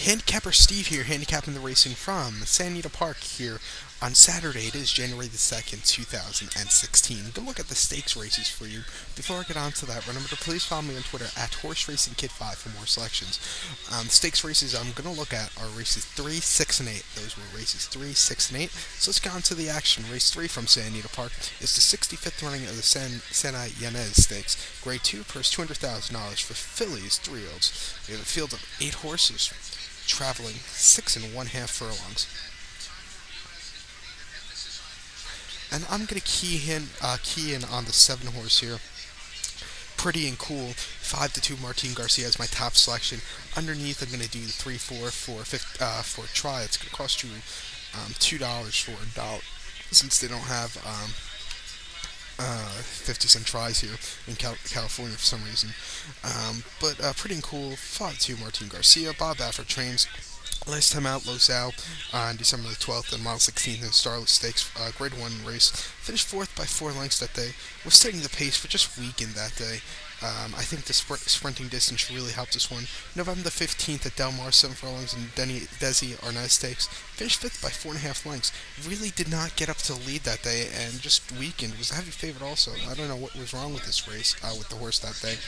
Handicapper Steve here, handicapping the racing from San Anita Park here on Saturday. It is January the 2nd, 2016. Good look at the stakes races for you. Before I get on to that, remember to please follow me on Twitter at Horse Racing Kid 5 for more selections. The stakes races I'm going to look at are races 3, 6, and 8. Those were races 3, 6, and 8. So let's get on to the action. Race 3 from San Anita Park is the 65th running of the Santa Ynez Stakes. Grade 2, purse $200,000 for fillies, 3-year-olds. We have a field of 8 horses traveling 6.5 furlongs. And I'm gonna key in on the 7 horse here. Pretty and cool. 5-2 Martin Garcia is my top selection. Underneath, I'm gonna do the 3-4 for try. It's gonna cost you $2 for a dollar, since they don't have 50-cent tries here in California for some reason. But pretty cool. 5-2 Martin Garcia. Bob Baffert trains. Last time out, Los Al on December the 12th and Mile 16th in the Starlet Stakes Grade 1 race. Finished 4th by 4 lengths that day. Was setting the pace, but just weakened that day. I think the sprinting distance really helped this one. November the 15th at Del Mar, 7 furlongs and Desi Arnaz Stakes. Finished 5th by 4.5 lengths. Really did not get up to the lead that day and just weakened. Was a heavy favorite also. I don't know what was wrong with this race, with the horse that day.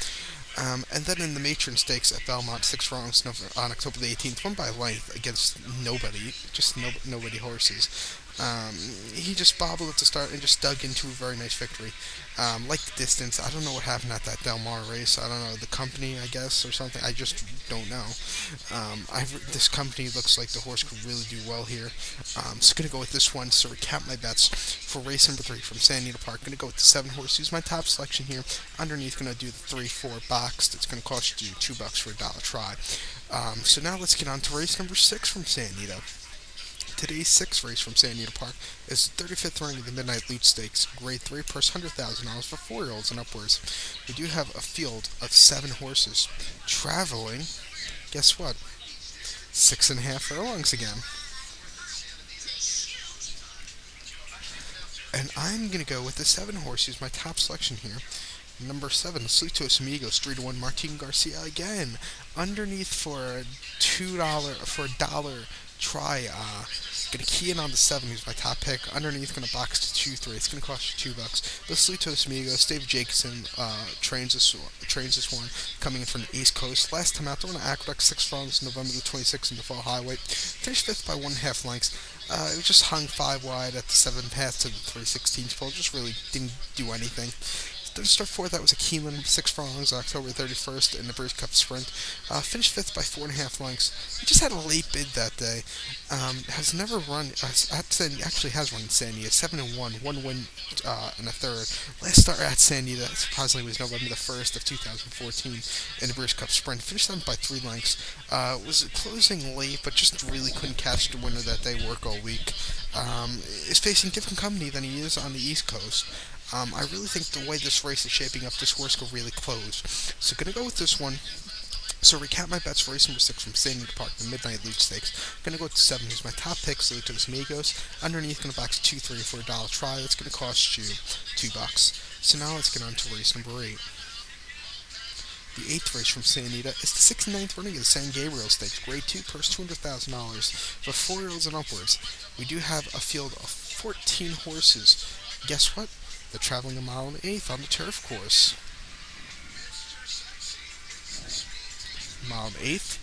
And then in the Matron Stakes at Belmont, 6 furlongs on October the 18th, won by length against nobody, just nobody horses. He just bobbled at the start and just dug into a very nice victory. Like the distance, I don't know what happened at that Del Mar race. I don't know, the company, I guess, or something. I just don't know. This company looks like the horse could really do well here. So going to go with this one. So recap my bets for race number 3 from San Anita Park. Going to go with the 7 horse. Use my top selection here. Underneath, going to do the 3-4 box. That's going to cost you $2 for a dollar try. So now let's get on to race number 6 from San Anita. Today's 6th race from San Anita Park is the 35th running of the Midnight Loot Stakes, Grade 3, purse $100,000 for 4-year-olds and upwards. We do have a field of 7 horses traveling, guess what, 6.5 furlongs again. And I'm going to go with the 7 horse, use my top selection here. Number 7, Slitos Amigos, 3-1 Martin Garcia again. Underneath for a dollar try. Gonna key in on the 7, who's my top pick. Underneath, gonna box to 2-3. It's gonna cost you $2. The Slitos Amigos, Dave Jacobson trains this one, coming in from the East Coast. Last time out, they're on Aqueduct, 6 furlongs, November the 26th in the Fall Highway. Finished 5th by 1.5 lengths. It was just hung 5 wide at the 7 pass to the 3/16 pole. Just really didn't do anything. Then start 4th, that was a Keeneland, 6 furlongs, October 31st in the British Cup Sprint. Finished 5th by 4.5 lengths. He just had a late bid that day. Has never run, actually has run in San Anita, 7-1, 1 win and a third. Last start at San Anita, surprisingly, was November the 1st of 2014 in the British Cup Sprint. Finished 7th by 3 lengths. Was closing late, but just really couldn't catch the winner that day, work all week. Is facing different company than he is on the East Coast. I really think the way this race is shaping up, this horse could really close. So gonna go with this one. So recap my bets for race number 6 from San Anita Park, the Midnight Loot Stakes. Gonna go with the 7, who's my top pick, Slitos Amigos. Underneath, gonna box 2-3 for a dollar try. That's gonna cost you $2. So now let's get on to race number 8. The 8th race from San Anita is the 6th and 9th running of the San Gabriel Stakes, Grade 2, purse $200,000 for 4-year-olds and upwards. We do have a field of 14 horses. Guess what? They're traveling 1.1 on the turf course. 1.1.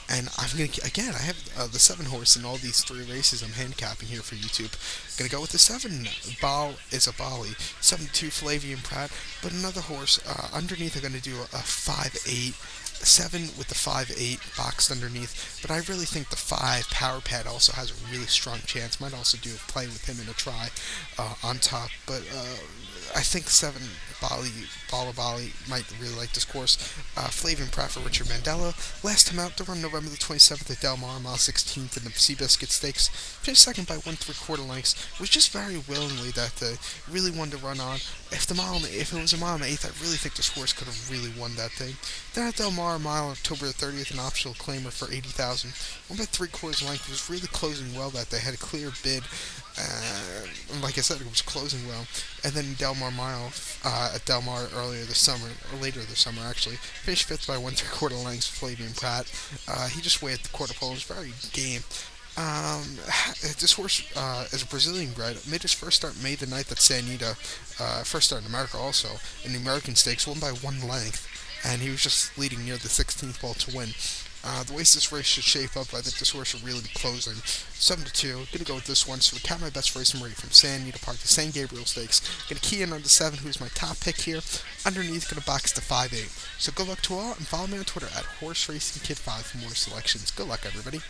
And I'm going to, again, I have the 7 horse in all these 3 races I'm handicapping here for YouTube. Going to go with the 7. Ball is a Bali. 7-2 Flavian Pratt. But another horse, underneath, I'm going to do a 5-8. 7 with the 5-8 boxed underneath, but I really think the 5 Power Pad also has a really strong chance. Might also do a play with him in a try on top, but I think 7 Bali might really like this course. Flavian Pratt for Richard Mandela. Last time out, they were on November the 27th at Del Mar, Mile 16th in the Seabiscuit Stakes. Finished 2nd by 1.75 lengths. Was just very willingly that day. Really wanted to run on. If it was a 1.1, I really think this horse could have really won that thing. Then at Del Mar, mile on October the 30th, an optional claimer for $80,000. 1 by 3/4 length. Was really closing well that day. Had a clear bid. Like I said, it was closing well. And then Del Mar Mile at Del Mar earlier this summer, or later this summer actually. Finished fifth by 1 3/4 lengths. Flavian Pratt. He just weighed the quarter pole. It was very game. This horse is a Brazilian bred. Made his first start May the 9th at Anita. First start in America also. In the American Stakes, won by 1 length. And he was just leading near the 16th ball to win. The way this race should shape up, I think this horse should really be closing. 7-2. Gonna go with this one. So we count my best race number 8 from San Anita Park, the San Gabriel Stakes. Gonna key in on the 7, who's my top pick here. Underneath, gonna box the 5-8. So good luck to all, and follow me on Twitter at HorseRacingKid5 for more selections. Good luck, everybody.